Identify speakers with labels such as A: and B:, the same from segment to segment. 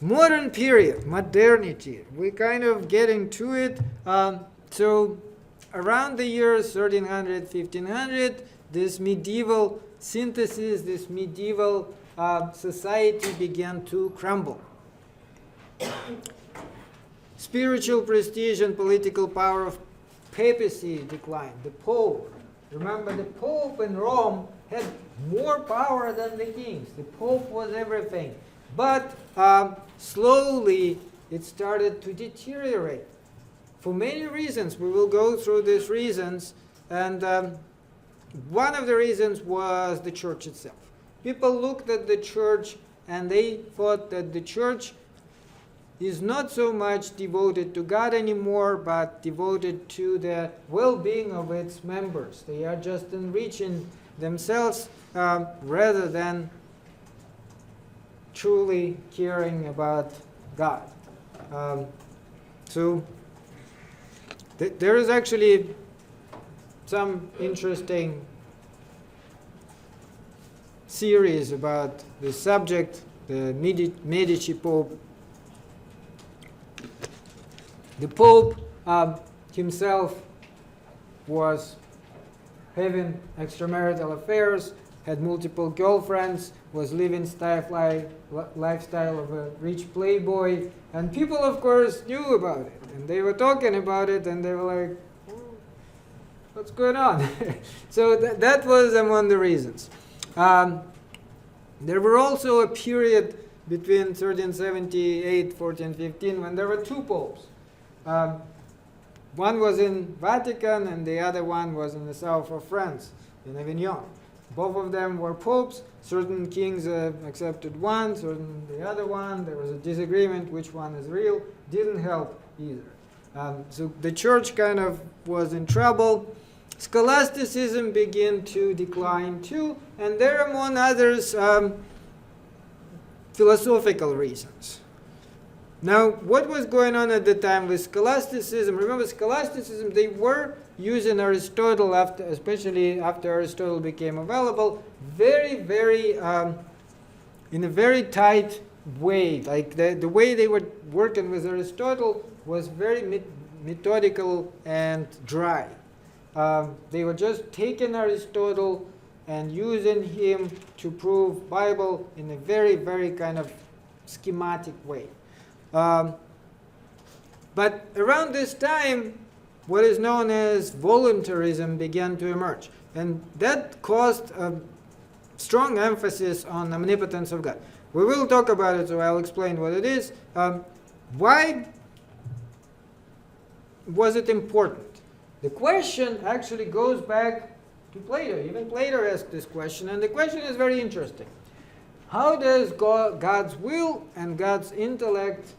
A: Modern period, modernity. We kind of get into it. So around the years 1300, 1500, this medieval synthesis, this medieval society began to crumble. Spiritual prestige and political power of papacy declined. The Pope, remember the Pope in Rome had more power than the kings. The Pope was everything. But slowly it started to deteriorate for many reasons. We will go through these reasons. And one of the reasons was the church itself. People looked at the church and they thought that the church is not so much devoted to God anymore, but devoted to the well-being of its members. They are just enriching themselves rather than truly caring about God. So there is actually some interesting series about the subject, the Medici Pope. The Pope himself was having extramarital affairs, had multiple girlfriends, was living lifestyle of a rich playboy, and people, of course, knew about it, and they were talking about it, and they were like, what's going on? So that was among the reasons. There were also a period between 1378, 1415, when there were two popes. One was in Vatican and the other one was in the south of France, in Avignon. Both of them were popes. Certain kings accepted one, certain the other one. There was a disagreement which one is real. Didn't help either. So the church kind of was in trouble. Scholasticism began to decline too, and there, among others, philosophical reasons. Now, what was going on at the time with scholasticism? Remember, scholasticism, they were using Aristotle, especially after Aristotle became available, in a very tight way. Like the way they were working with Aristotle was very methodical and dry. They were just taking Aristotle and using him to prove Bible in a very, very kind of schematic way. But around this time, what is known as voluntarism began to emerge. And that caused a strong emphasis on omnipotence of God. We will talk about it, so I'll explain what it is. Why was it important? The question actually goes back to Plato. Even Plato asked this question, and the question is very interesting. How does God's will and God's intellect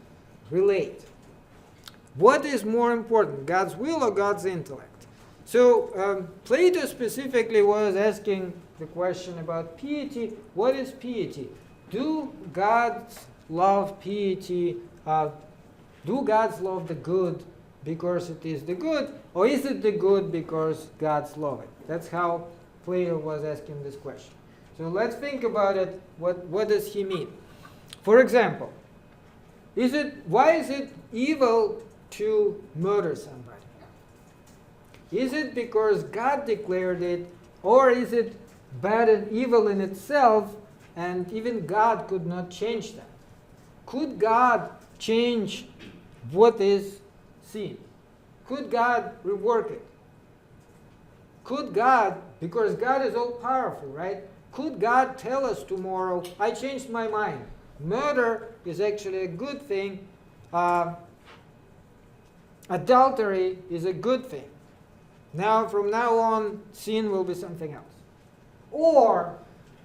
A: relate? What is more important, God's will or God's intellect? So Plato specifically was asking the question about piety. What is piety? Do gods love piety? Do gods love the good because it is the good, or is it the good because gods love it? That's how Plato was asking this question. So let's think about it. What does he mean? For example, why is it evil to murder somebody? Is it because God declared it, or is it bad and evil in itself, and even God could not change that? Could God change what is sin? Could God rework it? Could God, because God is all powerful, right? Could God tell us tomorrow, I changed my mind. Murder is actually a good thing. Adultery is a good thing. Now, from now on, sin will be something else. Or,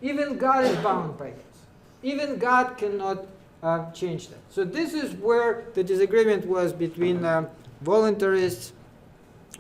A: even God is bound by this. Even God cannot change that. So this is where the disagreement was between voluntarists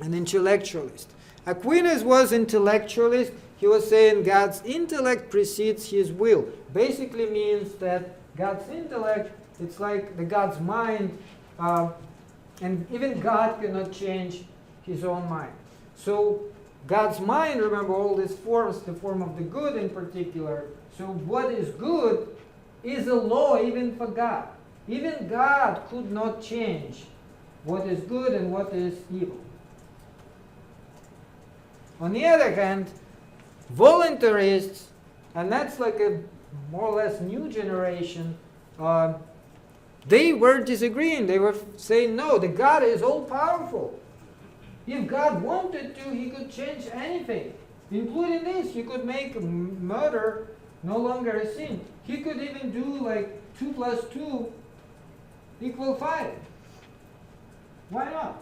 A: and intellectualists. Aquinas was intellectualist. He was saying God's intellect precedes his will. Basically means that God's intellect, it's like the God's mind, and even God cannot change his own mind. So God's mind, remember all these forms, the form of the good in particular. So what is good is a law even for God. Even God could not change what is good and what is evil. On the other hand, voluntarists, and that's like a more or less new generation, they were disagreeing. They were saying, no, the God is all-powerful. If God wanted to, he could change anything, including this. He could make murder no longer a sin. He could even do like 2 plus 2 equal 5. Why not?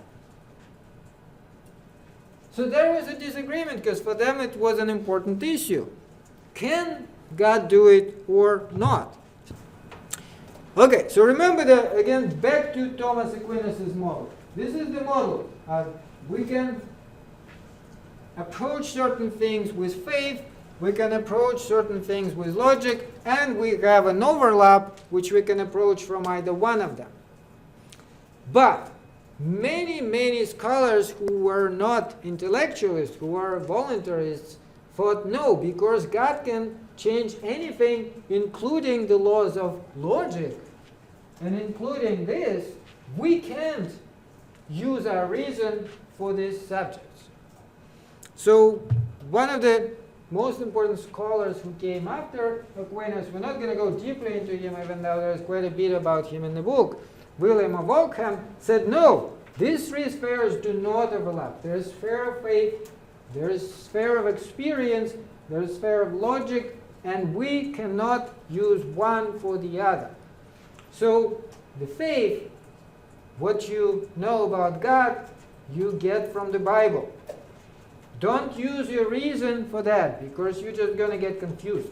A: So there was a disagreement because for them it was an important issue. Can God do it or not? Okay, so remember that, again, back to Thomas Aquinas' model. This is the model. We can approach certain things with faith, we can approach certain things with logic, and we have an overlap which we can approach from either one of them. But many scholars who were not intellectualists, who were voluntarists, thought no, because God can change anything, including the laws of logic, and including this, we can't use our reason for these subjects. So one of the most important scholars who came after Aquinas, we're not going to go deeply into him, even though there's quite a bit about him in the book, William of Ockham, said no, these three spheres do not overlap. There is sphere of faith, there is sphere of experience, there is sphere of logic, and we cannot use one for the other. So the faith, what you know about God, you get from the Bible. Don't use your reason for that, because you're just going to get confused.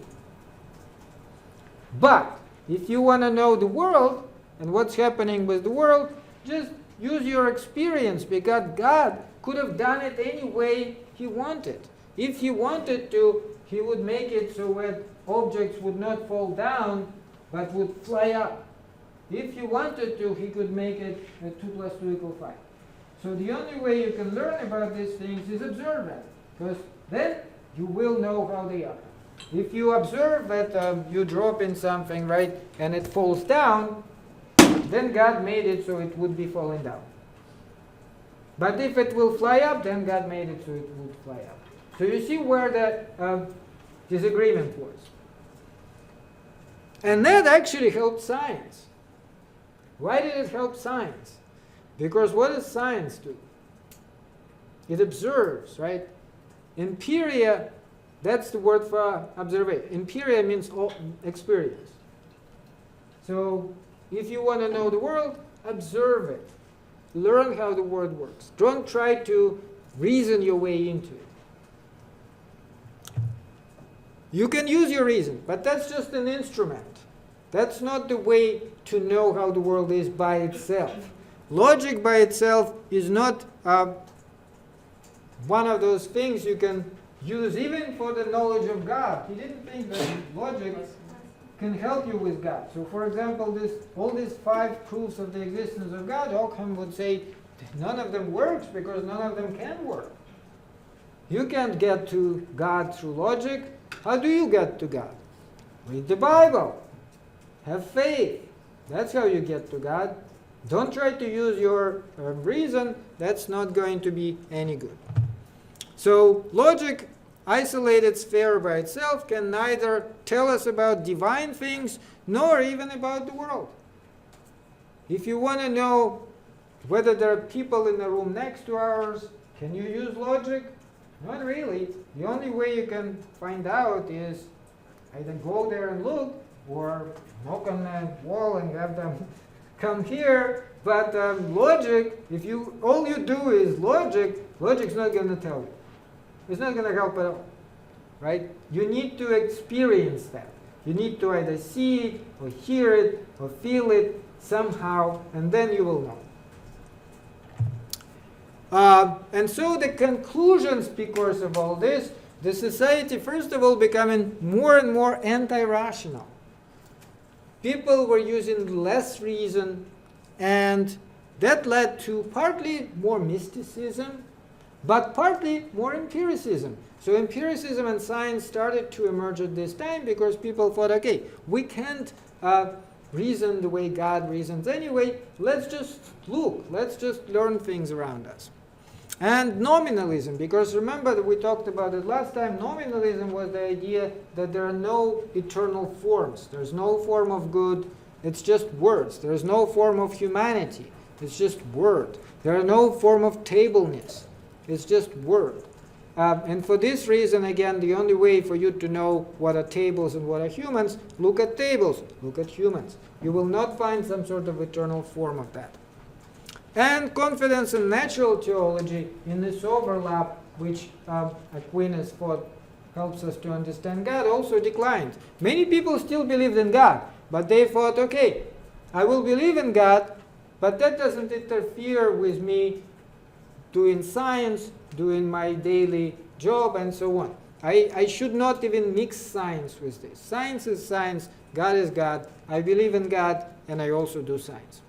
A: But if you want to know the world and what's happening with the world, just use your experience, because God could have done it any way he wanted. If he wanted to, he would make it so that objects would not fall down, but would fly up. If he wanted to, he could make it 2 plus 2 equal 5. So the only way you can learn about these things is observe them, because then you will know how they are. If you observe that you drop in something, right, and it falls down, then God made it so it would be falling down. But if it will fly up, then God made it so it would fly up. So you see where the disagreement was. And that actually helped science. Why did it help science? Because what does science do? It observes, right? Empiria, that's the word for observation. Empiria means experience. So if you want to know the world, observe it. Learn how the world works. Don't try to reason your way into it. You can use your reason, but that's just an instrument. That's not the way to know how the world is by itself. Logic by itself is not one of those things you can use even for the knowledge of God. He didn't think that logic can help you with God. So for example, all these 5 proofs of the existence of God, Ockham would say none of them works because none of them can work. You can't get to God through logic. How do you get to God? Read the Bible. Have faith. That's how you get to God. Don't try to use your reason. That's not going to be any good. So logic, isolated sphere by itself, can neither tell us about divine things nor even about the world. If you want to know whether there are people in the room next to ours, can you use logic? Not really. The only way you can find out is either go there and look, or knock on the wall and have them come here. But logic, if all you do is logic's not going to tell you. It's not going to help at all, right? You need to experience that. You need to either see it, or hear it, or feel it somehow, and then you will know. And so the conclusions, because of all this, the society, first of all, becoming more and more anti-rational. People were using less reason, and that led to partly more mysticism, but partly more empiricism. So empiricism and science started to emerge at this time because people thought, okay, we can't reason the way God reasons anyway. Let's just look. Let's just learn things around us. And nominalism, because remember that we talked about it last time, nominalism was the idea that there are no eternal forms. There's no form of good. It's just words. There's no form of humanity. It's just word. There are no form of tableness. It's just word. And for this reason, again, the only way for you to know what are tables and what are humans, look at tables, look at humans. You will not find some sort of eternal form of that. And confidence in natural theology, in this overlap, which Aquinas thought helps us to understand God, also declined. Many people still believed in God, but they thought, okay, I will believe in God, but that doesn't interfere with me doing science, doing my daily job, and so on. I should not even mix science with this. Science is science, God is God. I believe in God, and I also do science.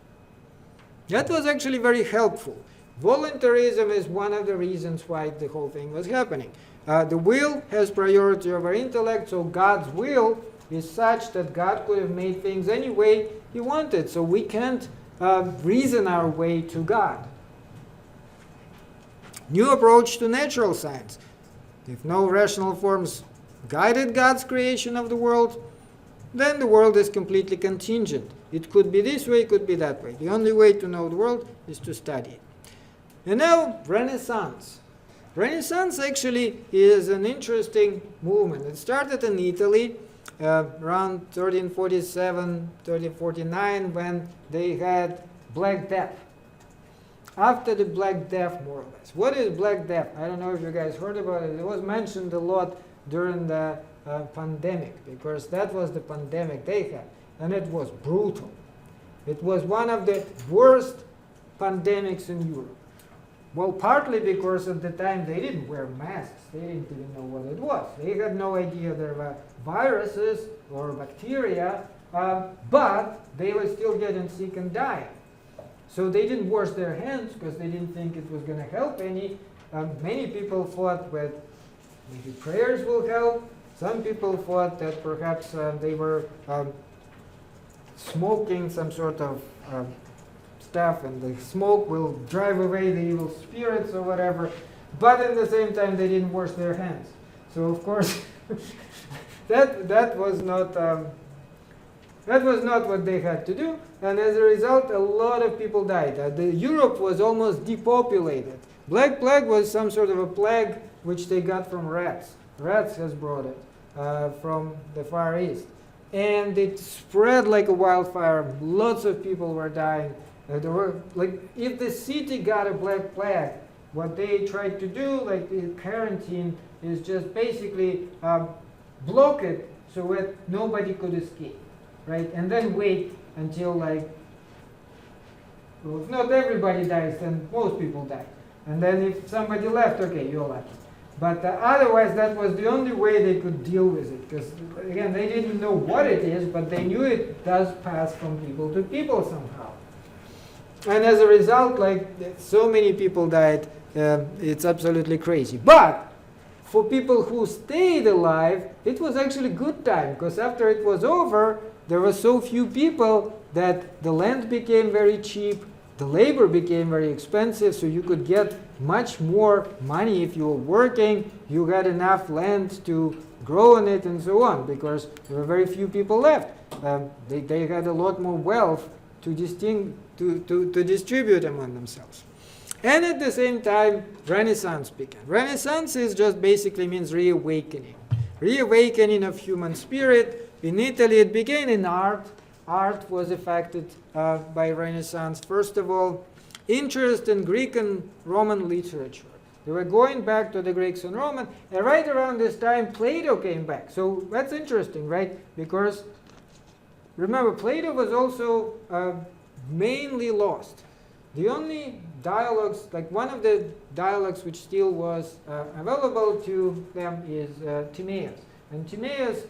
A: That was actually very helpful. Voluntarism is one of the reasons why the whole thing was happening. The will has priority over intellect, so God's will is such that God could have made things any way He wanted. So we can't reason our way to God. New approach to natural science. If no rational forms guided God's creation of the world, then the world is completely contingent. It could be this way, it could be that way. The only way to know the world is to study it. And now, Renaissance. Renaissance actually is an interesting movement. It started in Italy around 1347, 1349, when they had Black Death. After the Black Death, more or less. What is Black Death? I don't know if you guys heard about it. It was mentioned a lot during the pandemic, because that was the pandemic they had. And it was brutal. It was one of the worst pandemics in Europe. Well, partly because at the time they didn't wear masks. They didn't even know what it was. They had no idea there were viruses or bacteria, but they were still getting sick and dying. So they didn't wash their hands because they didn't think it was going to help any. Many people thought that maybe prayers will help. Some people thought that perhaps they were smoking some sort of stuff, and the smoke will drive away the evil spirits or whatever. But at the same time, they didn't wash their hands. So of course, that was not what they had to do. And as a result, a lot of people died. Europe was almost depopulated. Black Plague was some sort of a plague which they got from rats. Rats has brought it from the Far East. And it spread like a wildfire. Lots of people were dying. There were, like, if the city got a Black Plague, what they tried to do, like the quarantine, is just basically block it so that nobody could escape, right? And then wait until, like, well, if not everybody dies, then most people die. And then if somebody left, okay, you're lucky. But otherwise, that was the only way they could deal with it. Because, again, they didn't know what it is, but they knew it does pass from people to people somehow. And as a result, like, so many people died, it's absolutely crazy. But for people who stayed alive, it was actually a good time. Because after it was over, there were so few people that the land became very cheap. The labor became very expensive, so you could get much more money if you were working. You had enough land to grow on it and so on, because there were very few people left. They had a lot more wealth to distribute among themselves. And at the same time, Renaissance began. Renaissance is just basically means reawakening. Reawakening of human spirit. In Italy, it began in art. Art was affected by Renaissance. First of all, interest in Greek and Roman literature. They were going back to the Greeks and Romans, and right around this time, Plato came back. So that's interesting, right? Because remember, Plato was also mainly lost. The only dialogues, like one of the dialogues which still was available to them is Timaeus. And Timaeus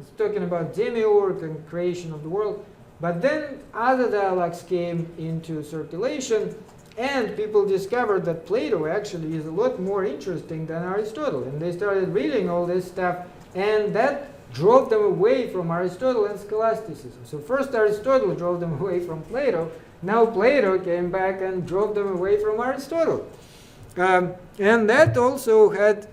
A: is talking about demiurge and creation of the world. But then other dialogues came into circulation, and people discovered that Plato actually is a lot more interesting than Aristotle. And they started reading all this stuff, and that drove them away from Aristotle and scholasticism. So first Aristotle drove them away from Plato. Now Plato came back and drove them away from Aristotle. And that also had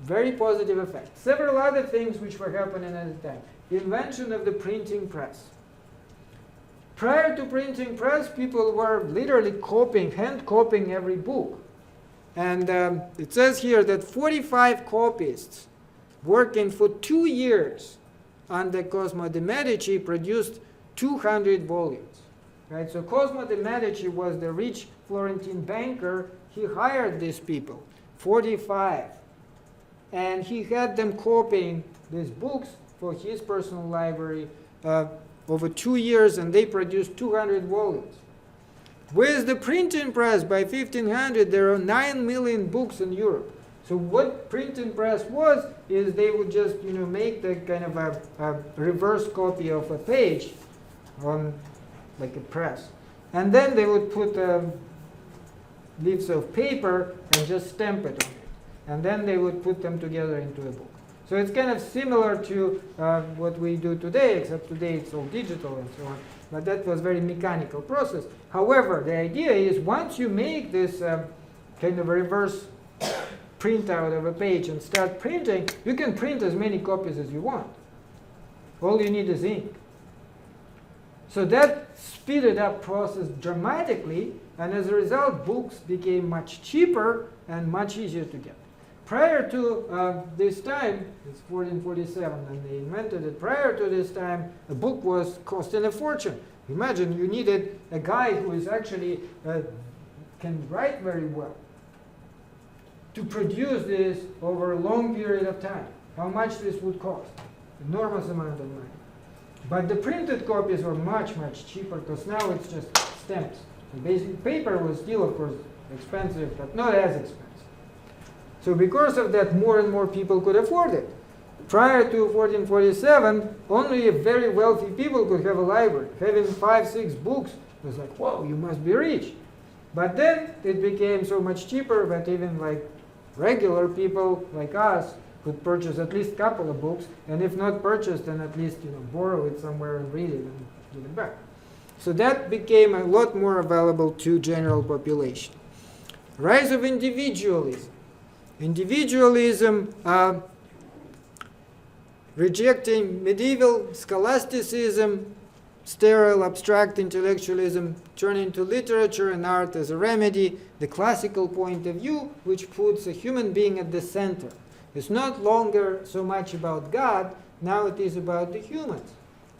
A: very positive effects. Several other things which were happening at the time. Invention of the printing press. Prior to printing press, people were literally hand copying every book. And it says here that 45 copyists working for 2 years under Cosimo de' Medici produced 200 volumes. Right? So Cosimo de' Medici was the rich Florentine banker. He hired these people, 45. And he had them copying these books for his personal library over 2 years, and they produced 200 volumes. With the printing press by 1500, there are 9 million books in Europe. So what printing press was is they would just make the kind of a reverse copy of a page on like a press, and then they would put leaves of paper and just stamp it on it, and then they would put them together into a book. So it's kind of similar to what we do today, except today it's all digital and so on. But that was a very mechanical process. However, the idea is once you make this kind of a reverse printout of a page and start printing, you can print as many copies as you want. All you need is ink. So that speeded up process dramatically, and as a result, books became much cheaper and much easier to get. Prior to this time, it's 1447, and they invented it. Prior to this time, a book was costing a fortune. Imagine you needed a guy who is actually can write very well to produce this over a long period of time. How much this would cost? Enormous amount of money. But the printed copies were much, much cheaper because now it's just stamps. The basic paper was still, of course, expensive, but not as expensive. So because of that, more and more people could afford it. Prior to 1447, only very wealthy people could have a library. Having 5-6 books was like, whoa, you must be rich. But then it became so much cheaper that even like regular people like us could purchase at least a couple of books, and if not purchase, then at least borrow it somewhere and read it and give it back. So that became a lot more available to general population. Rise of individualism. Individualism, rejecting medieval scholasticism, sterile abstract intellectualism, turning to literature and art as a remedy, the classical point of view, which puts a human being at the center. It's not longer so much about God, now it is about the humans.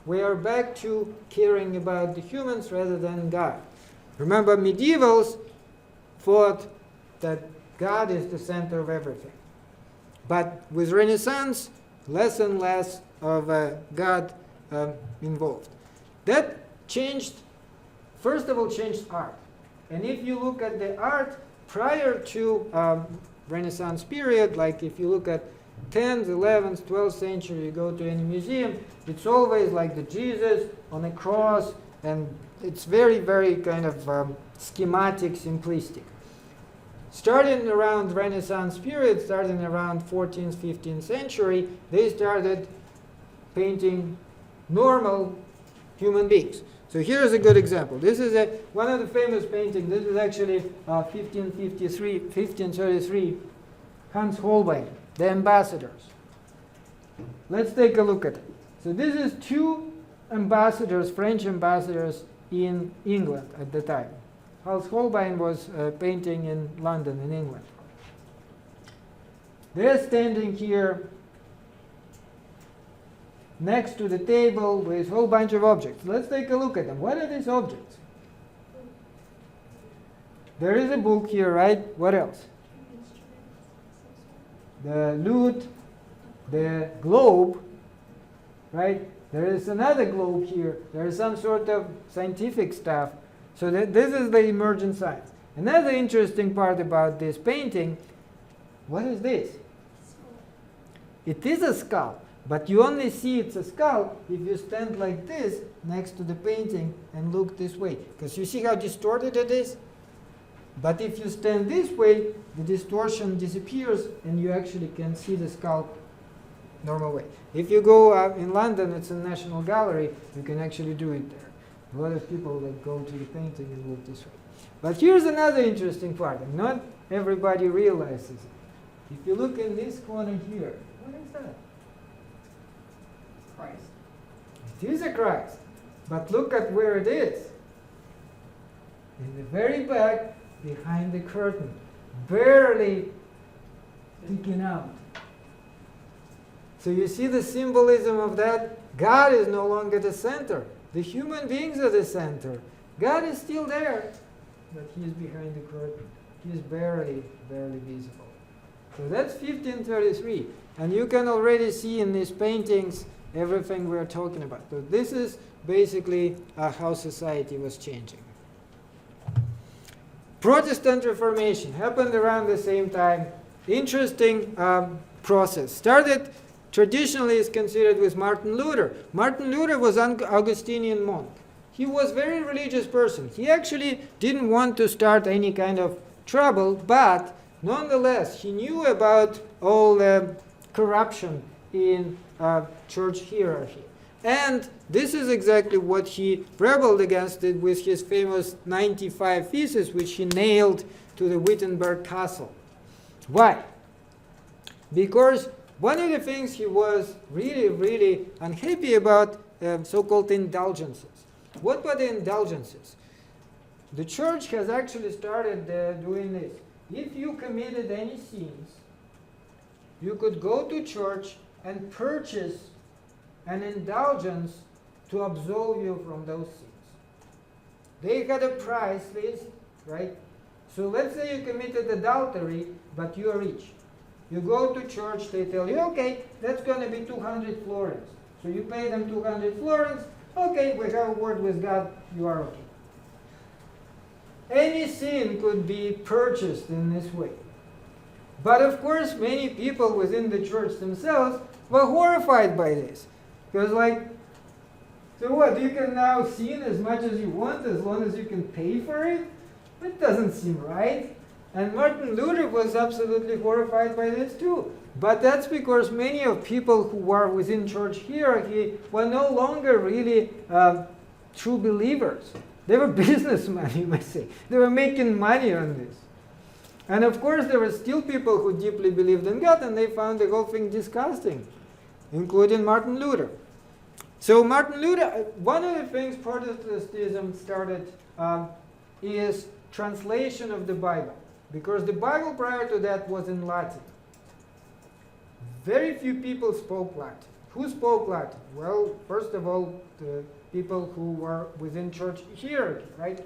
A: We are back to caring about the humans rather than God. Remember, medievals thought that God is the center of everything. But with Renaissance, less and less of God involved. That changed, first of all, changed art. And if you look at the art prior to Renaissance period, like if you look at 10th, 11th, 12th century, you go to any museum, it's always like the Jesus on a cross, and it's very, very kind of schematic, simplistic. Starting around Renaissance period, starting around 14th, 15th century, they started painting normal human beings. So here's a good example. This is one of the famous paintings. This is actually 1533, Hans Holbein, The Ambassadors. Let's take a look at it. So this is 2 ambassadors, French ambassadors in England at the time. Hans Holbein was painting in London, in England. They're standing here next to the table with a whole bunch of objects. Let's take a look at them. What are these objects? There is a book here, right? What else? The lute, the globe, right? There is another globe here. There is some sort of scientific stuff. So this is the emergent science. Another interesting part about this painting, what is this? It is a skull, but you only see it's a skull if you stand like this next to the painting and look this way. Because you see how distorted it is? But if you stand this way, the distortion disappears and you actually can see the skull normal way. If you go in London, it's a National Gallery, you can actually do it there. A lot of people that go to the painting and look this way. But here's another interesting part, and not everybody realizes it. If you look in this corner here, what is that?
B: Christ.
A: It is a Christ. But look at where it is. In the very back, behind the curtain, barely sticking out. So you see the symbolism of that? God is no longer the center. The human beings are the center. God is still there, but he is behind the curtain. He is barely visible. So that's 1533. And you can already see in these paintings everything we're talking about. So this is basically how society was changing. Protestant Reformation happened around the same time. Interesting process. Started traditionally is considered with Martin Luther. Martin Luther was an Augustinian monk. He was a very religious person. He actually didn't want to start any kind of trouble, but nonetheless, he knew about all the corruption in church hierarchy. And this is exactly what he rebelled against it with his famous 95 Theses, which he nailed to the Wittenberg castle. Why? Because one of the things he was really unhappy about, so-called indulgences. What were the indulgences? The church has actually started doing this. If you committed any sins, you could go to church and purchase an indulgence to absolve you from those sins. They had a price list, right? So let's say you committed adultery, but you are rich. You go to church, they tell you, okay, that's going to be 200 florins. So you pay them 200 florins, okay, we have a word with God, you are okay. Any sin could be purchased in this way. But of course, many people within the church themselves were horrified by this. Because so what, you can now sin as much as you want as long as you can pay for it? That doesn't seem right. And Martin Luther was absolutely horrified by this too. But that's because many of people who were within church hierarchy were no longer really true believers. They were businessmen, you might say. They were making money on this. And of course, there were still people who deeply believed in God, and they found the whole thing disgusting, including Martin Luther. So Martin Luther, one of the things Protestantism started is translation of the Bible. Because the Bible prior to that was in Latin. Very few people spoke Latin. Who spoke Latin? Well, first of all, the people who were within church hierarchy, right?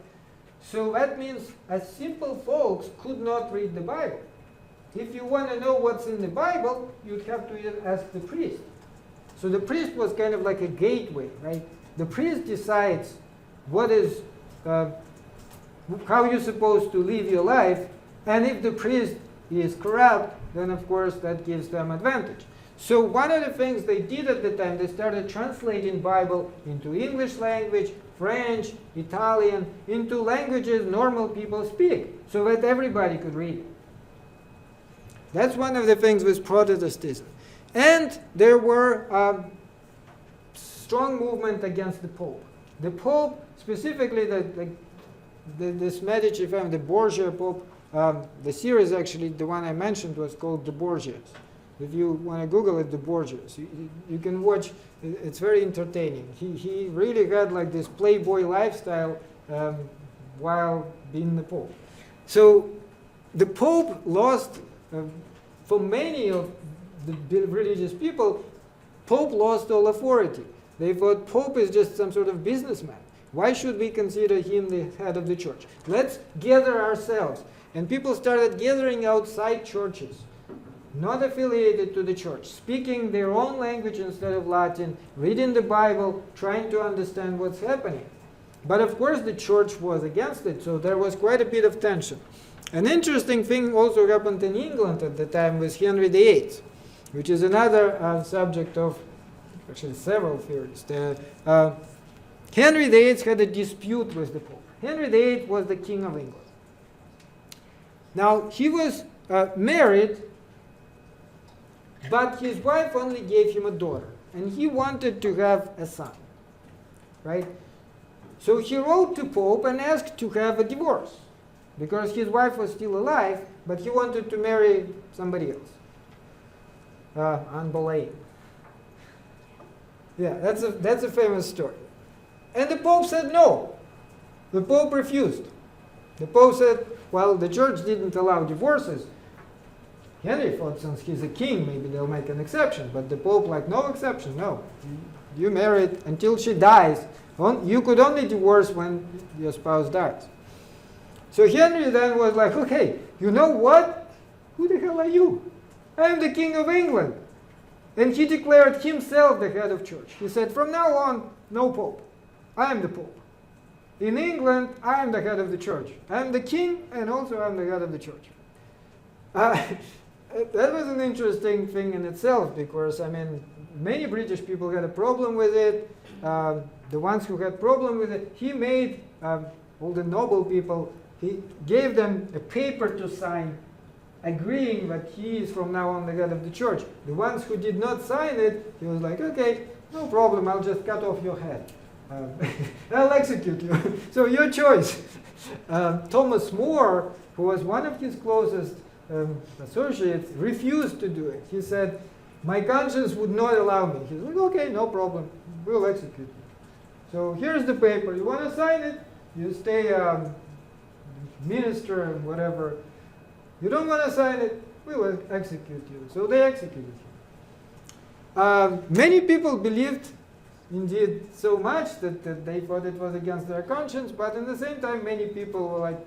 A: So that means as simple folks could not read the Bible. If you want to know what's in the Bible, you'd have to ask the priest. So the priest was kind of like a gateway, right? The priest decides what is, how you're supposed to live your life, and if the priest is corrupt, then of course that gives them advantage. So one of the things they did at the time, they started translating Bible into English language, French, Italian, into languages normal people speak, so that everybody could read it. That's one of the things with Protestantism. And there were strong movement against the Pope. The Pope, specifically this Medici family, the Borgia Pope, the series actually, the one I mentioned was called The Borgias. If you want to Google it, The Borgias, you can watch, it's very entertaining. He really had like this playboy lifestyle while being the Pope. So the Pope lost, for many of the religious people, Pope lost all authority. They thought Pope is just some sort of businessman. Why should we consider him the head of the church? Let's gather ourselves. And people started gathering outside churches, not affiliated to the church, speaking their own language instead of Latin, reading the Bible, trying to understand what's happening. But of course the church was against it, so there was quite a bit of tension. An interesting thing also happened in England at the time with Henry VIII, which is another subject of actually several theories. Henry VIII had a dispute with the Pope. Henry VIII was the King of England. Now, he was married but his wife only gave him a daughter, and he wanted to have a son, right? So he wrote to Pope and asked to have a divorce, because his wife was still alive, but he wanted to marry somebody else. Anne Boleyn. Yeah, that's a famous story. And the Pope said no. The Pope refused. The Pope said, well, the church didn't allow divorces. Henry thought, since he's a king, maybe they'll make an exception. But the Pope, like, no exception, no. You marry it until she dies. You could only divorce when your spouse dies. So Henry then was like, okay, you know what? Who the hell are you? I am the King of England. And he declared himself the head of church. He said, from now on, no Pope. I am the Pope. In England, I am the head of the church. I am the king, and also I am the head of the church. That was an interesting thing in itself, because, I mean, many British people had a problem with it. The ones who had problem with it, he made all the noble people, he gave them a paper to sign agreeing that he is from now on the head of the church. The ones who did not sign it, he was like, okay, no problem, I'll just cut off your head. I'll execute you. So your choice. Thomas More, who was one of his closest associates, refused to do it. He said, my conscience would not allow me. He's like, okay, no problem, we'll execute you. So here's the paper. You want to sign it? You stay minister and whatever. You don't want to sign it? We will execute you. So they executed him. Many people believed, indeed, so much that they thought it was against their conscience, but at the same time, many people were like,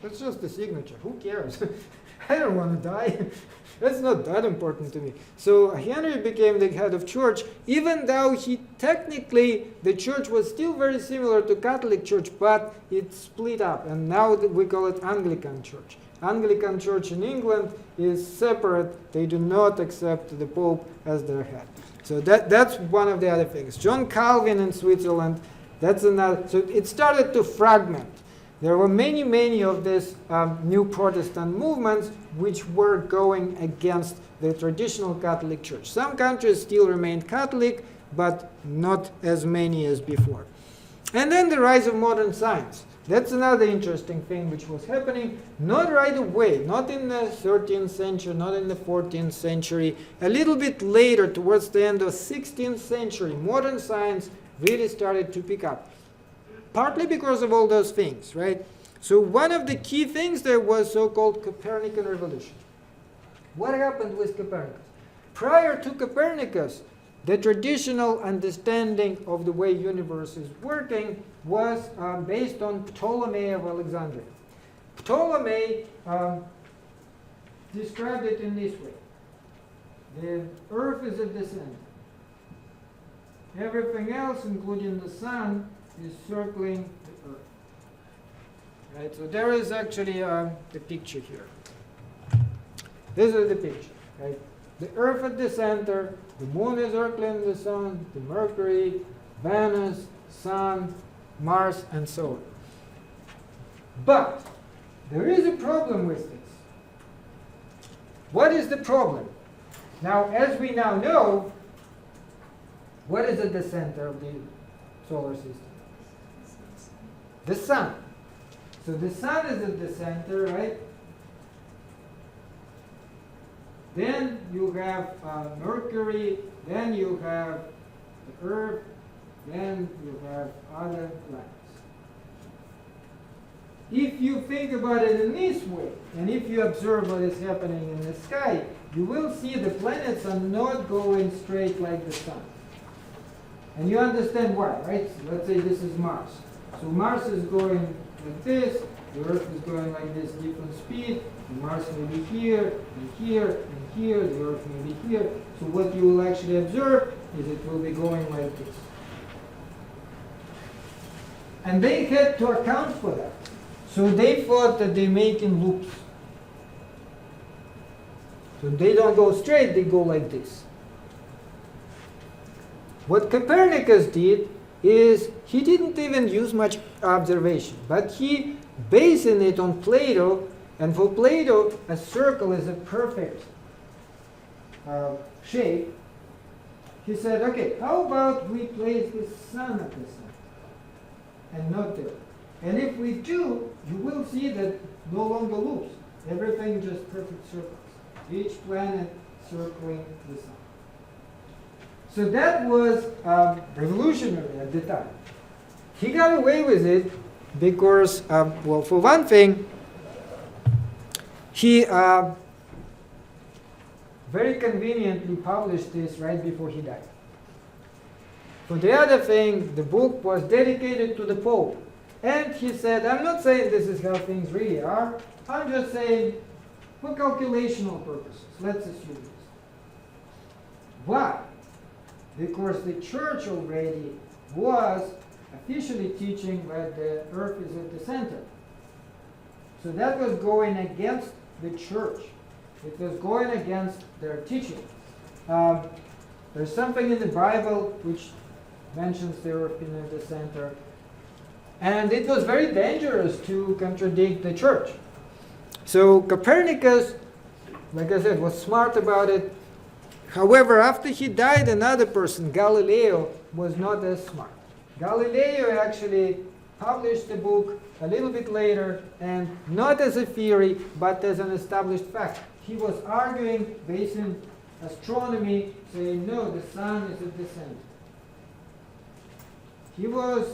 A: that's just a signature. Who cares? I don't want to die. That's not that important to me. So Henry became the head of church, even though technically the church was still very similar to Catholic Church, but it split up, and now we call it Anglican Church. Anglican Church in England is separate. They do not accept the Pope as their head. So that's one of the other things. John Calvin in Switzerland, that's another. So it started to fragment. There were many of these new Protestant movements which were going against the traditional Catholic Church. Some countries still remained Catholic, but not as many as before. And then the rise of modern science. That's another interesting thing which was happening, not right away, not in the 13th century, not in the 14th century. A little bit later, towards the end of 16th century, modern science really started to pick up. Partly because of all those things, right? So one of the key things there was so-called Copernican revolution. What happened with Copernicus? Prior to Copernicus, the traditional understanding of the way universe is working was based on Ptolemy of Alexandria. Ptolemy described it in this way. The Earth is at the center. Everything else, including the sun, is circling the Earth. Right? So there is actually the picture here. This is the picture. Right? The Earth at the center, the Moon is circling the Sun, the Mercury, Venus, Sun, Mars, and so on. But there is a problem with this. What is the problem? Now, as we now know, what is at the center of the solar system? The Sun. So the Sun is at the center, right? Then you have Mercury, then you have the Earth, then you have other planets. If you think about it in this way, and if you observe what is happening in the sky, you will see the planets are not going straight like the Sun. And you understand why, right? So let's say this is Mars. So Mars is going like this, the Earth is going like this, different speed, and Mars may be here, and here, and here, the Earth may be here. So what you will actually observe is it will be going like this. And they had to account for that. So they thought that they make in loops. So they don't go straight, they go like this. What Copernicus did is he didn't even use much observation, but he basing it on Plato, and for Plato, a circle is a perfect shape, he said, okay, how about we place the sun at the center and not the earth? And if we do, you will see that no longer loops. Everything just perfect circles. Each planet circling the sun. So that was revolutionary at the time. He got away with it because, well, for one thing, he very conveniently published this right before he died. For the other thing, the book was dedicated to the Pope. And he said, I'm not saying this is how things really are. I'm just saying, for calculational purposes, let's assume this. Why? Because the church already was officially teaching that the earth is at the center. So that was going against the church. It was going against their teaching. There's something in the Bible which mentions the earth being at the center. And it was very dangerous to contradict the church. So Copernicus, like I said, was smart about it. However, after he died, another person, Galileo, was not as smart. Galileo actually published the book a little bit later, and not as a theory, but as an established fact. He was arguing based on astronomy, saying, no, the sun is at the center. He was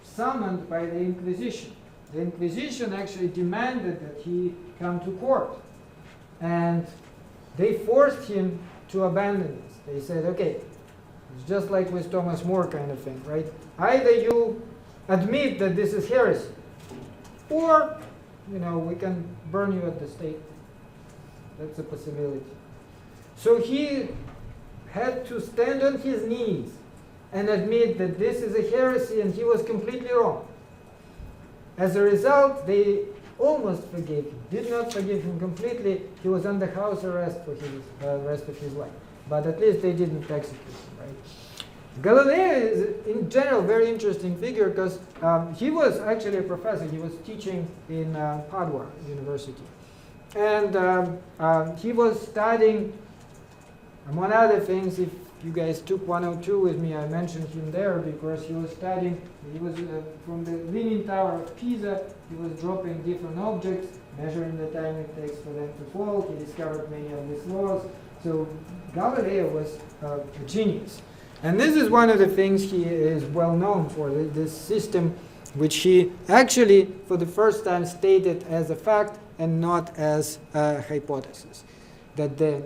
A: summoned by the Inquisition. The Inquisition actually demanded that he come to court. And they forced him to abandon this. They said, okay, it's just like with Thomas More kind of thing, right? Either you admit that this is heresy, or, we can burn you at the stake. That's a possibility. So he had to stand on his knees and admit that this is a heresy and he was completely wrong. As a result, they almost forgave him, did not forgive him completely. He was under house arrest for the rest of his life. But at least they didn't execute him, right? Galileo is, in general, very interesting figure because he was actually a professor. He was teaching in Padua University. And he was studying, among other things, if you guys took 102 with me, I mentioned him there because he was studying, he was from the Leaning Tower of Pisa, he was dropping different objects, measuring the time it takes for them to fall. He discovered many of these laws. So Galileo was a genius. And this is one of the things he is well known for, this system which he actually, for the first time, stated as a fact and not as a hypothesis, that the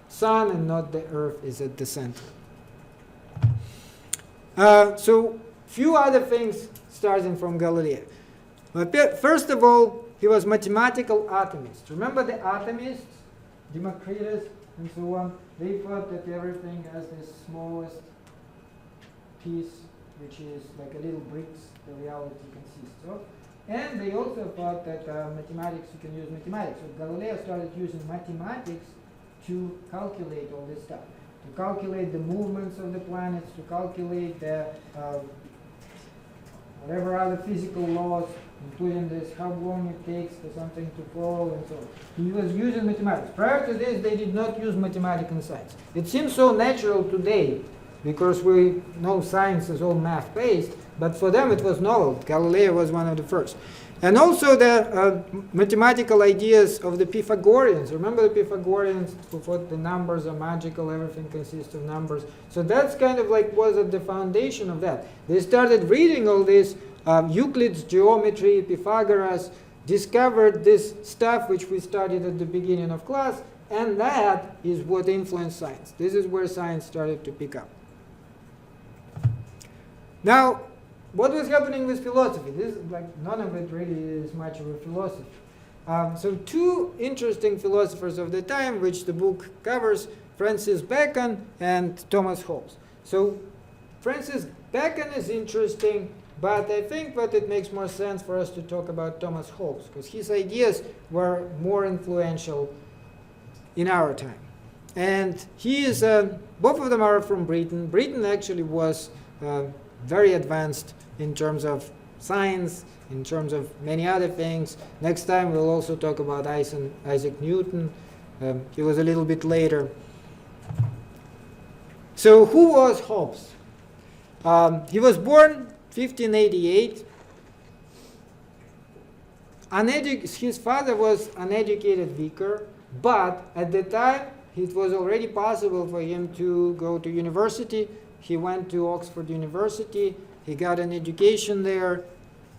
A: sun and not the earth is at the center. So few other things starting from Galileo. But first of all, he was mathematical atomist. Remember the atomists, Democritus and so on? They thought that everything has this smallest piece, which is like a little bricks the reality consists of. And they also thought that mathematics, you can use mathematics. So Galileo started using mathematics to calculate all this stuff, to calculate the movements of the planets, to calculate the whatever other physical laws, including this, how long it takes for something to fall and so on. He was using mathematics. Prior to this, they did not use mathematics in science. It seems so natural today because we know science is all math-based, but for them it was novel. Galileo was one of the first. And also the mathematical ideas of the Pythagoreans. Remember the Pythagoreans who thought the numbers are magical, everything consists of numbers. So that's kind of like was at the foundation of that. They started reading all this, Euclid's geometry, Pythagoras, discovered this stuff which we studied at the beginning of class, and that is what influenced science. This is where science started to pick up. Now, what was happening with philosophy? This is like none of it really is much of a philosophy. So two interesting philosophers of the time, which the book covers, Francis Bacon and Thomas Hobbes. So Francis Bacon is interesting, but I think that it makes more sense for us to talk about Thomas Hobbes, because his ideas were more influential in our time. And he is, both of them are from Britain. Britain actually was very advanced in terms of science, in terms of many other things. Next time we'll also talk about Isaac Newton. He was a little bit later. So who was Hobbes? He was born 1588. His father was an educated vicar, but at the time it was already possible for him to go to university. He went to Oxford University. He got an education there.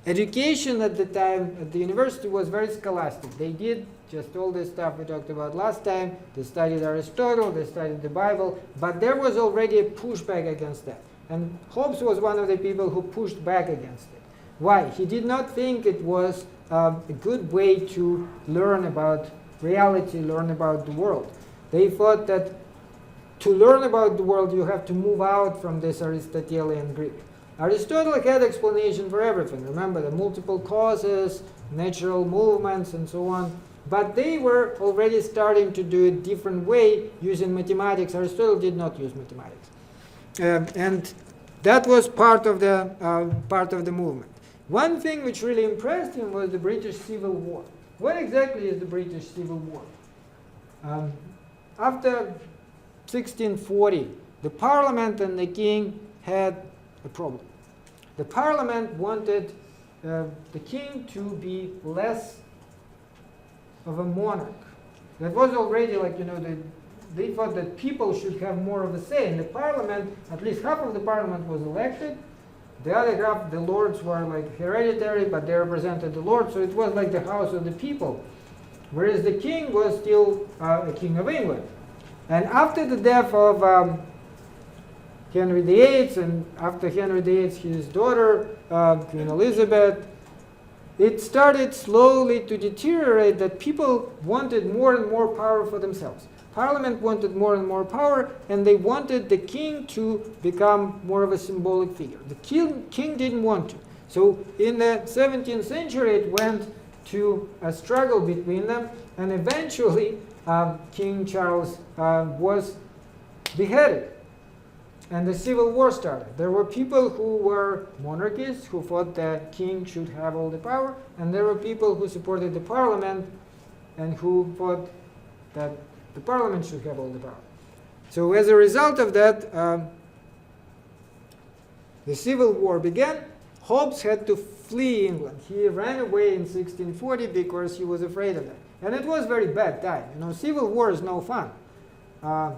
A: Education at the time at the university was very scholastic. They did just all this stuff we talked about last time. They studied Aristotle, they studied the Bible, but there was already a pushback against that. And Hobbes was one of the people who pushed back against it. Why? He did not think it was a good way to learn about reality, learn about the world. They thought that to learn about the world, you have to move out from this Aristotelian Greek. Aristotle had explanation for everything. Remember, the multiple causes, natural movements, and so on. But they were already starting to do it a different way using mathematics. Aristotle did not use mathematics. And that was part of the movement. One thing which really impressed him was the British Civil War. What exactly is the British Civil War? After 1640, the Parliament and the King had a problem. The Parliament wanted the King to be less of a monarch. That was already they thought that people should have more of a say. In the Parliament, at least half of the Parliament was elected. The other half, the lords were hereditary, but they represented the lords, so it was like the house of the people. Whereas the king was still a king of England. And after the death of Henry VIII, and after Henry VIII, his daughter, Queen Elizabeth, it started slowly to deteriorate that people wanted more and more power for themselves. Parliament wanted more and more power, and they wanted the king to become more of a symbolic figure. The king didn't want to. So in the 17th century, it went to a struggle between them, and eventually King Charles was beheaded. And the Civil War started. There were people who were monarchists, who thought the king should have all the power, and there were people who supported the parliament and who thought that the parliament should have all the power. So as a result of that, the Civil War began. Hobbes had to flee England. He ran away in 1640 because he was afraid of that. And it was a very bad time. Civil war is no fun. I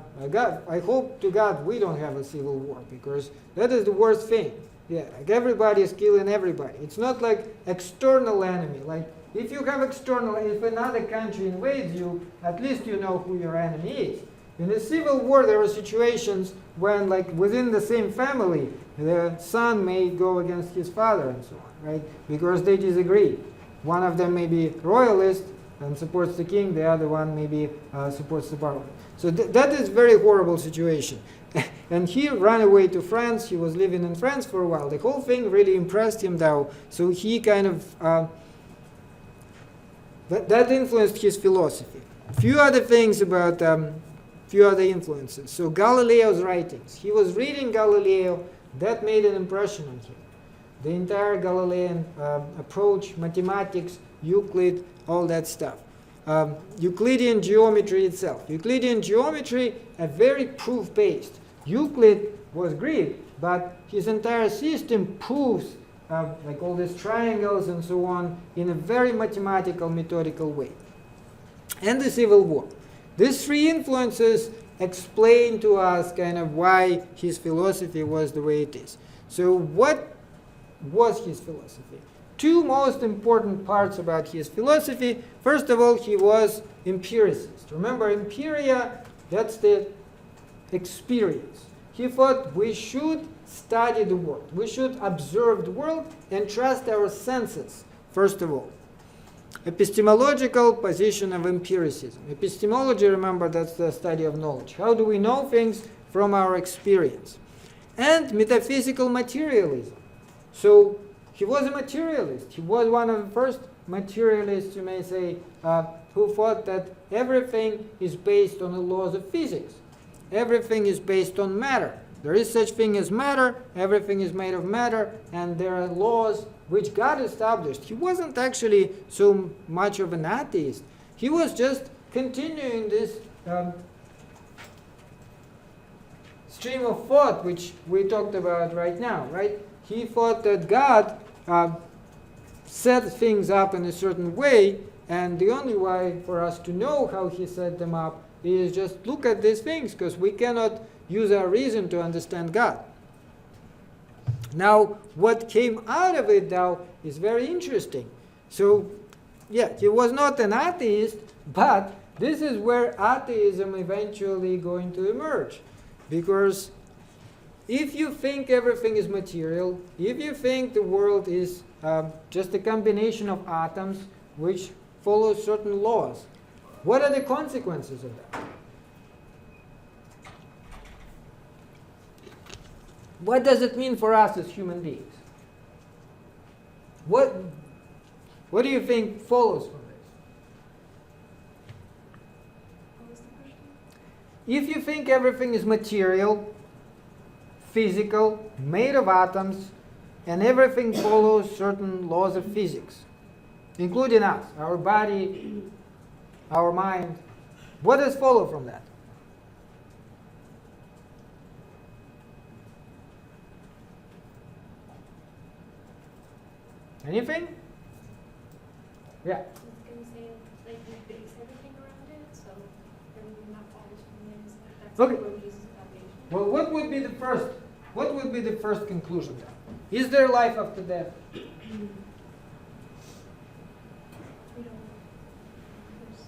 A: hope to God we don't have a civil war, because that is the worst thing. Yeah, everybody is killing everybody. It's not like external enemy. Like if you have if another country invades you, at least you know who your enemy is. In a civil war, there are situations when, within the same family, the son may go against his father and so on, right? Because they disagree. One of them may be royalist and supports the king, the other one maybe supports the parliament. So that is a very horrible situation. And he ran away to France. He was living in France for a while. The whole thing really impressed him, though. So he kind of, that influenced his philosophy. A few other things about, few other influences. So Galileo's writings. He was reading Galileo. That made an impression on him. The entire Galilean approach, mathematics, Euclid, all that stuff. Euclidean geometry itself. Euclidean geometry, a very proof-based. Euclid was Greek, but his entire system proves all these triangles and so on in a very mathematical, methodical way. And the Civil War. These three influences explain to us kind of why his philosophy was the way it is. So what was his philosophy? Two most important parts about his philosophy. First of all, he was empiricist. Remember, empiria, that's the experience. He thought we should study the world. We should observe the world and trust our senses, first of all. Epistemological position of empiricism. Epistemology, remember, that's the study of knowledge. How do we know things? From our experience. And metaphysical materialism. So he was a materialist. He was one of the first materialists, you may say, who thought that everything is based on the laws of physics. Everything is based on matter. There is such thing as matter. Everything is made of matter, and there are laws which God established. He wasn't actually so much of an atheist. He was just continuing this stream of thought which we talked about right now, right? He thought that God set things up in a certain way, and the only way for us to know how he set them up is just look at these things, because we cannot use our reason to understand God. Now, what came out of it, though, is very interesting. So, yeah, he was not an atheist, but this is where atheism eventually going to emerge. Because if you think everything is material, if you think the world is just a combination of atoms which follow certain laws, what are the consequences of that? What does it mean for us as human beings? What do you think follows from this?
B: What was the question?
A: If you think everything is material, physical, made of atoms, and everything follows certain laws of physics, including us, our body, our mind, what does follow from that? Anything? Yeah.
B: I was going to say, like, we base everything around it, so everything that follows from it is like, that's
A: Okay.
B: what we use as a foundation.
A: Well, what would be the first conclusion then? Is there life after death?
B: We don't.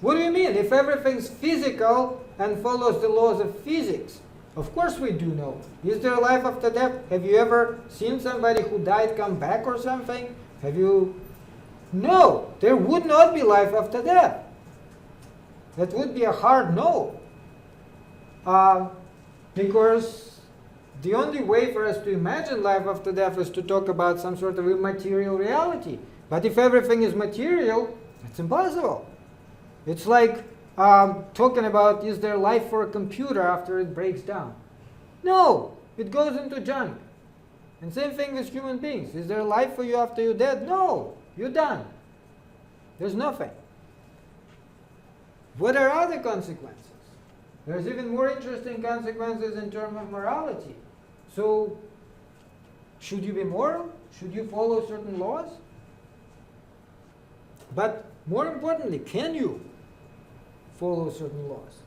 A: What do you mean? If everything's physical and follows the laws of physics, of course we do know. Is there life after death? Have you ever seen somebody who died come back or something? Have you? No, there would not be life after death. That would be a hard no. Because the only way for us to imagine life after death is to talk about some sort of immaterial reality. But if everything is material, it's impossible. It's like talking about, is there life for a computer after it breaks down? No, it goes into junk. And same thing with human beings. Is there life for you after you're dead? No, you're done. There's nothing. What are other consequences? There's even more interesting consequences in terms of morality. So, should you be moral? Should you follow certain laws? But more importantly, can you follow certain laws?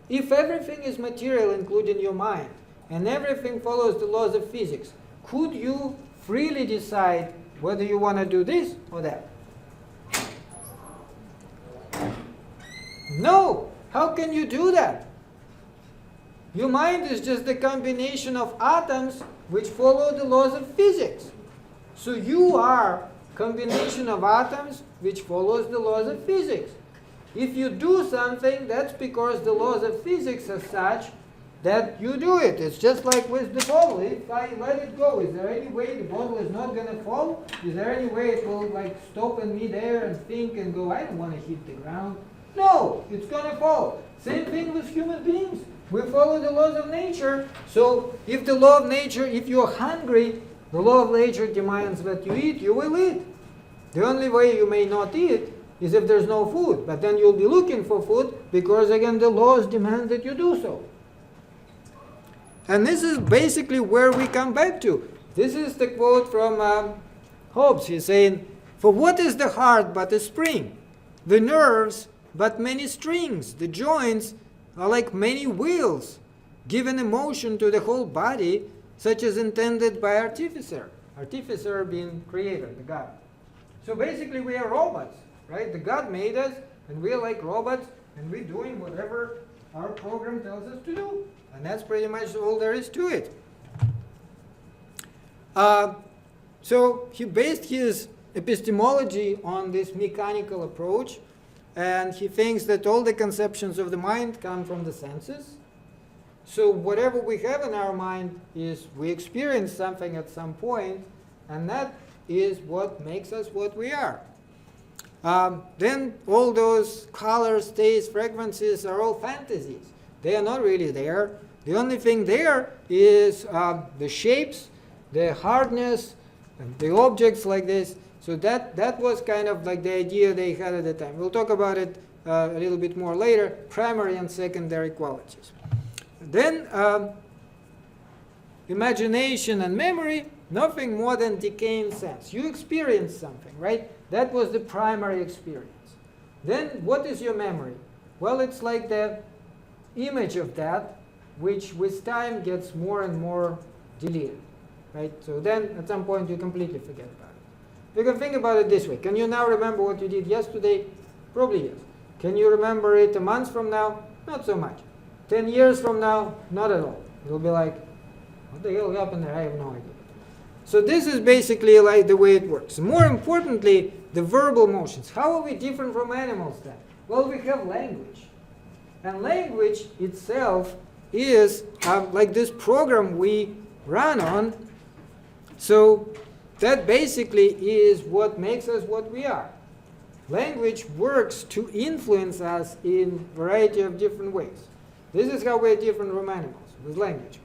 A: If everything is material, including your mind, and everything follows the laws of physics, could you freely decide whether you want to do this or that? No! How can you do that? Your mind is just a combination of atoms which follow the laws of physics. So you are a combination of atoms which follows the laws of physics. If you do something, that's because the laws of physics are such that you do it. It's just like with the bottle. If I let it go, is there any way the bottle is not going to fall? Is there any way it will like stop in midair and think and go, I don't want to hit the ground? No, it's going to fall. Same thing with human beings. We follow the laws of nature. So if the law of nature, if you're hungry, the law of nature demands that you eat, you will eat. The only way you may not eat is if there's no food. But then you'll be looking for food because, again, the laws demand that you do so. And this is basically where we come back to. This is the quote from Hobbes. He's saying, "For what is the heart but a spring? The nerves but many strings. The joints are like many wheels, giving a motion to the whole body, such as intended by artificer." Artificer being creator, the God. So basically we are robots, right? The God made us, and we're like robots, and we're doing whatever our program tells us to do. And that's pretty much all there is to it. So he based his epistemology on this mechanical approach, and he thinks that all the conceptions of the mind come from the senses. So whatever we have in our mind is we experience something at some point, and that is what makes us what we are. Then all those colors, tastes, fragrances are all fantasies. They are not really there. The only thing there is the shapes, the hardness, and the objects like this. So that was kind of like the idea they had at the time. We'll talk about it a little bit more later, primary and secondary qualities. Then imagination and memory, nothing more than decaying sense. You experience something, right? That was the primary experience. Then what is your memory? Well, it's like the image of that, which with time gets more and more deleted, right? So then at some point you completely forget about it. You can think about it this way. Can you now remember what you did yesterday? Probably yes. Can you remember it a month from now? Not so much. 10 years from now? Not at all. It'll be like, what the hell happened there? I have no idea. So this is basically like the way it works. More importantly, the verbal motions. How are we different from animals then? Well, we have language. And language itself is like this program we run on. So that basically is what makes us what we are. Language works to influence us in a variety of different ways. This is how we're different from animals, with language.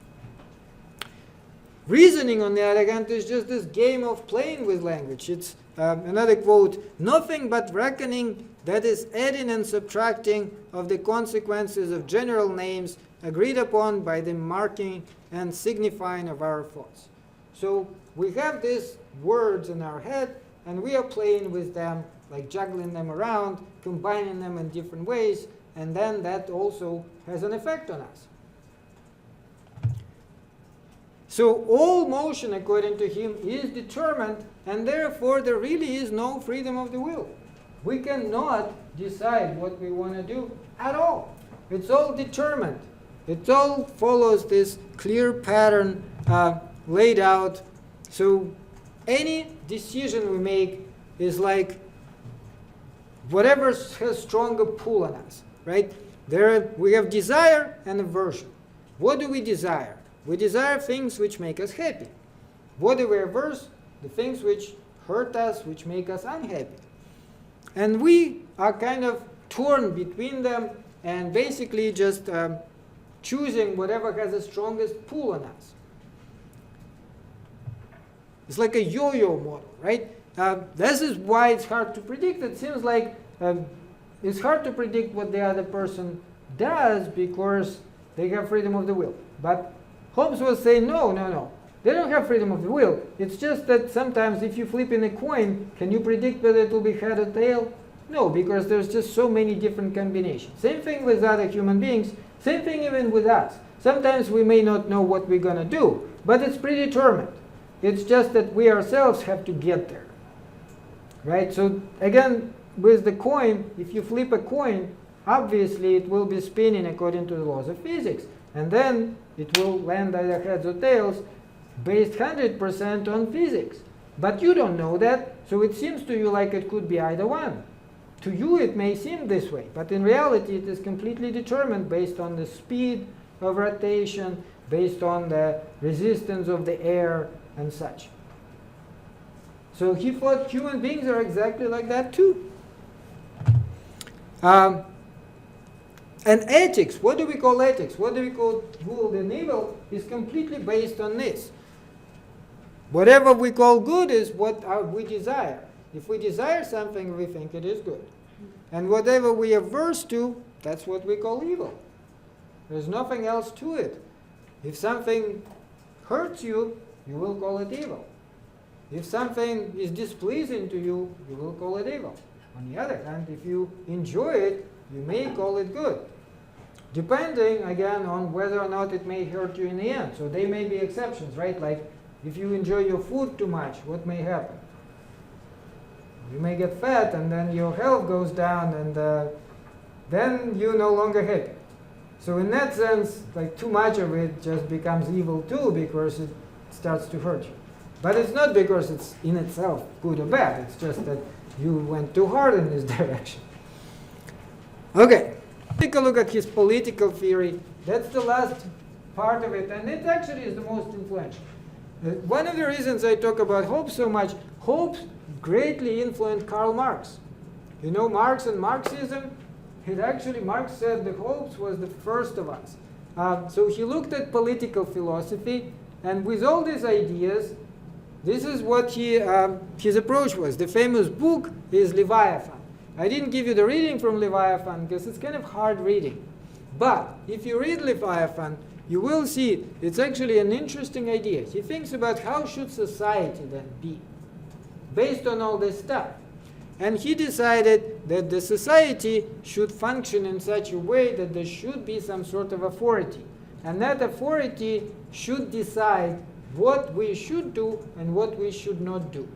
A: Reasoning, on the other hand, is just this game of playing with language. It's another quote, nothing but reckoning, that is adding and subtracting of the consequences of general names agreed upon by the marking and signifying of our thoughts. So we have these words in our head, and we are playing with them, like juggling them around, combining them in different ways, and then that also has an effect on us. So all motion, according to him, is determined, and therefore there really is no freedom of the will. We cannot decide what we want to do at all. It's all determined. It all follows this clear pattern laid out. So any decision we make is like whatever has stronger pull on us, right? There we have desire and aversion. What do we desire? We desire things which make us happy. What do we averse? The things which hurt us, which make us unhappy. And we are kind of torn between them and basically just choosing whatever has the strongest pull on us. It's like a yo-yo model, right? This is why it's hard to predict. It seems like it's hard to predict what the other person does because they have freedom of the will. But Hobbes was saying, no. They don't have freedom of the will. It's just that sometimes if you flip in a coin, can you predict whether it will be head or tail? No, because there's just so many different combinations. Same thing with other human beings. Same thing even with us. Sometimes we may not know what we're going to do, but it's predetermined. It's just that we ourselves have to get there. Right? So again, with the coin, if you flip a coin, obviously it will be spinning according to the laws of physics. And then it will land either heads or tails based 100% on physics. But you don't know that, so it seems to you like it could be either one. To you it may seem this way, but in reality it is completely determined based on the speed of rotation, based on the resistance of the air and such. So he thought human beings are exactly like that too. And ethics, what do we call ethics? What do we call good and evil is completely based on this. Whatever we call good is what we desire. If we desire something, we think it is good. And whatever we averse to, that's what we call evil. There's nothing else to it. If something hurts you, you will call it evil. If something is displeasing to you, you will call it evil. On the other hand, if you enjoy it, you may call it good. Depending, again, on whether or not it may hurt you in the end. So there may be exceptions, right? Like if you enjoy your food too much, what may happen? You may get fat and then your health goes down and then you're no longer happy. So in that sense, like too much of it just becomes evil too because it starts to hurt you. But it's not because it's in itself good or bad. It's just that you went too hard in this direction. Okay, take a look at his political theory. That's the last part of it, and it actually is the most influential. One of the reasons I talk about Hobbes so much, Hobbes greatly influenced Karl Marx. You know Marx and Marxism? Marx said that Hobbes was the first of us. So he looked at political philosophy, and with all these ideas, this is what his approach was. The famous book is Leviathan. I didn't give you the reading from Leviathan because it's kind of hard reading. But if you read Leviathan, you will see it's actually an interesting idea. He thinks about how should society then be based on all this stuff. And he decided that the society should function in such a way that there should be some sort of authority. And that authority should decide what we should do and what we should not do.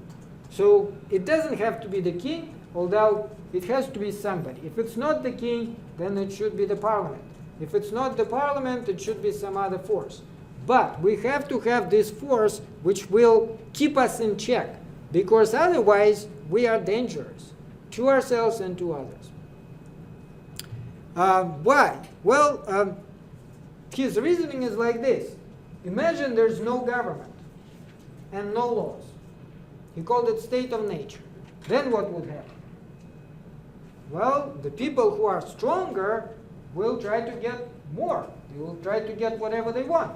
A: So it doesn't have to be the king, although it has to be somebody. If it's not the king, then it should be the parliament. If it's not the parliament, it should be some other force. But we have to have this force which will keep us in check, because otherwise we are dangerous to ourselves and to others. Why? Well, his reasoning is like this. Imagine there's no government and no laws. He called it state of nature. Then what would happen? Well, the people who are stronger will try to get more. They will try to get whatever they want.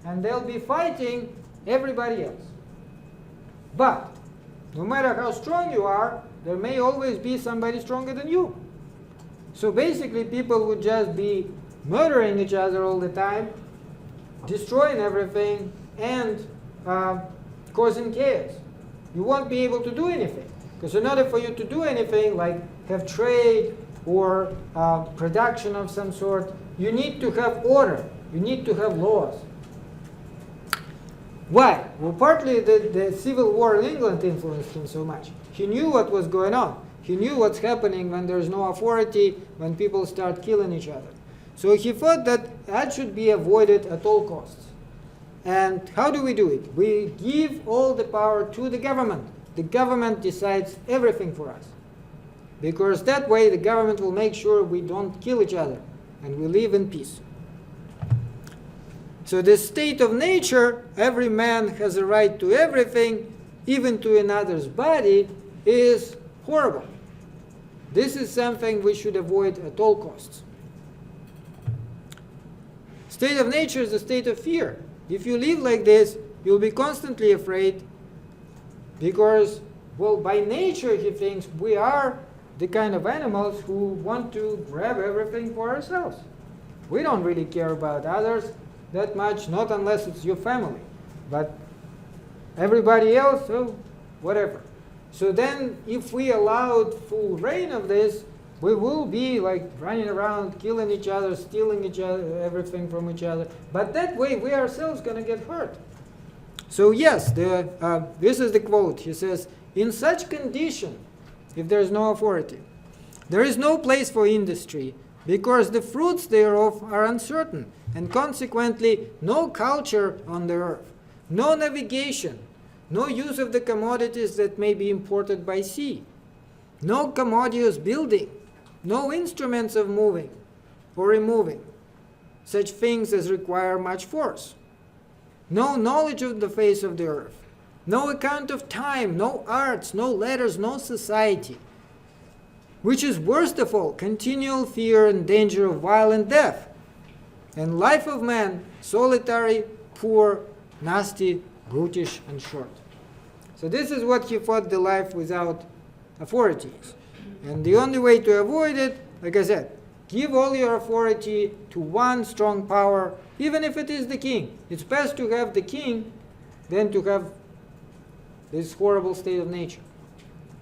A: And they'll be fighting everybody else. But no matter how strong you are, there may always be somebody stronger than you. So basically people would just be murdering each other all the time, destroying everything, and causing chaos. You won't be able to do anything. Because in order for you to do anything, like have trade or production of some sort, you need to have order. You need to have laws. Why? Well, partly the civil war in England influenced him so much. He knew what was going on. He knew what's happening when there's no authority, when people start killing each other. So he thought that should be avoided at all costs. And how do we do it? We give all the power to the government. The government decides everything for us. Because that way the government will make sure we don't kill each other and we live in peace. So the state of nature, every man has a right to everything, even to another's body, is horrible. This is something we should avoid at all costs. State of nature is a state of fear. If you live like this, you'll be constantly afraid because, well, by nature, he thinks, we are the kind of animals who want to grab everything for ourselves. We don't really care about others that much, not unless it's your family. But everybody else, oh, whatever. So then, if we allowed full reign of this, we will be like running around, killing each other, stealing each other, everything from each other. But that way, we ourselves going to get hurt. So yes, this is the quote. He says, in such condition, if there is no authority, there is no place for industry, because the fruits thereof are uncertain, and consequently no culture on the earth, no navigation, no use of the commodities that may be imported by sea, no commodious building, no instruments of moving or removing, such things as require much force, no knowledge of the face of the earth, no account of time, no arts, no letters, no society, which is worst of all, continual fear and danger of violent death, and life of man solitary, poor, nasty, brutish, and short. So this is what he thought the life without authority is. And the only way to avoid it, like I said, give all your authority to one strong power, even if it is the king. It's best to have the king than to have this horrible state of nature.